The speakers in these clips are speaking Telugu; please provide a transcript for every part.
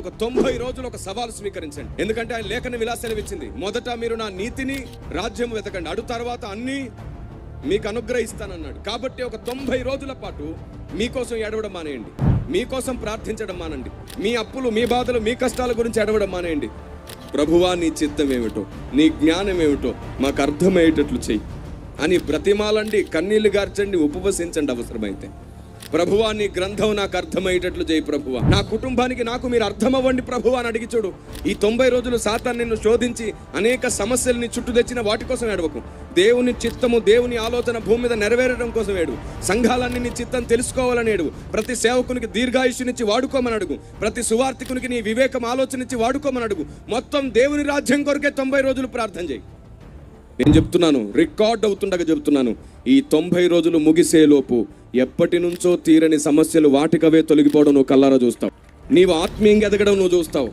ఒక 90 రోజులు ఒక సవాలు స్వీకరించండి. ఎందుకంటే ఆయన లేఖన విలాసాలు ఇచ్చింది, మొదట మీరు నా నీతిని రాజ్యం వెతకండి, అడు తర్వాత అన్ని మీకు అనుగ్రహిస్తానన్నాడు. కాబట్టి ఒక 90 రోజుల పాటు మీకోసం ఏడవడం మానేయండి, మీకోసం ప్రార్థించడం మానండి, మీ అప్పులు, మీ బాధలు, మీ కష్టాల గురించి ఏడవడం మానేయండి. ప్రభువా, నీ చిత్తం ఏమిటో, నీ జ్ఞానం ఏమిటో మాకు అర్థమయ్యేటట్లు చెయ్యి అని బ్రతిమాలండి, కన్నీళ్లు గార్చండి, ఉపవసించండి. అవసరమైతే ప్రభువా, నీ గ్రంథం నాకు అర్థమయ్యేటట్లు చేయి ప్రభువా, నా కుటుంబానికి నాకు మీరు అర్థమవ్వండి ప్రభువా అని అడిగి చూడు. ఈ 90 రోజులు సాతాను నిన్ను శోధించి అనేక సమస్యల్ని చుట్టూ తెచ్చిన వాటి కోసం ఏడవకు. దేవుని చిత్తము, దేవుని ఆలోచన భూమి మీద నెరవేరడం కోసం ఏడు. సంఘాలన్నీ నీ చిత్తం తెలుసుకోవాలని ఏడు. ప్రతి సేవకునికి దీర్ఘాయుష్యునిచ్చి వాడుకోమని అడుగు. ప్రతి సువార్థికునికి నీ వివేకం ఆలోచనిచ్చి వాడుకోమని అడుగు. మొత్తం దేవుని రాజ్యం కొరకే 90 రోజులు ప్రార్థన చేయి. నేను చెప్తున్నాను, రికార్డ్ అవుతుండగా చెప్తున్నాను, ఈ 90 రోజులు ముగిసేలోపు ఎప్పటి నుంచో తీరని సమస్యలు వాటికవే తొలగిపోవడం నువ్వు కల్లారా చూస్తావు. నీవు ఆత్మీయంగా ఎదగడం నువ్వు చూస్తావు.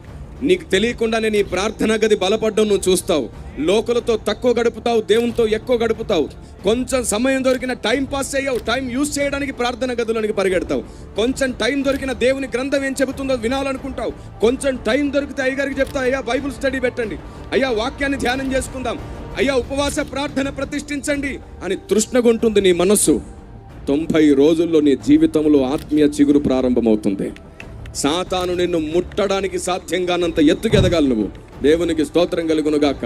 నీకు తెలియకుండానే నీ ప్రార్థన గది బలపడడం నువ్వు చూస్తావు. లోకులతో తక్కువ గడుపుతావు, దేవునితో ఎక్కువ గడుపుతావు. కొంచెం సమయం దొరికిన టైం పాస్ చేయవు, టైం యూజ్ చేయడానికి ప్రార్థన గదులోనికి పరిగెడతావు. కొంచెం టైం దొరికిన దేవుని గ్రంథం ఏం చెబుతుందో వినాలనుకుంటావు. కొంచెం టైం దొరికితే అయ్యగారికి చెప్తావు, అయ్యా బైబుల్ స్టడీ పెట్టండి, అయ్యా వాక్యాన్ని ధ్యానం చేసుకుందాం, అయ్యా ఉపవాస ప్రార్థన ప్రతిష్ఠించండి అని తృష్ణగుంటుంది నీ మనస్సు. 90 రోజుల్లో నీ జీవితంలో ఆత్మీయ చిగురు ప్రారంభమవుతుంది. సాతాను నిన్ను ముట్టడానికి సాధ్యం కానంత ఎత్తుకు ఎదగాలి నువ్వు. దేవునికి స్తోత్రం కలుగునుగాక.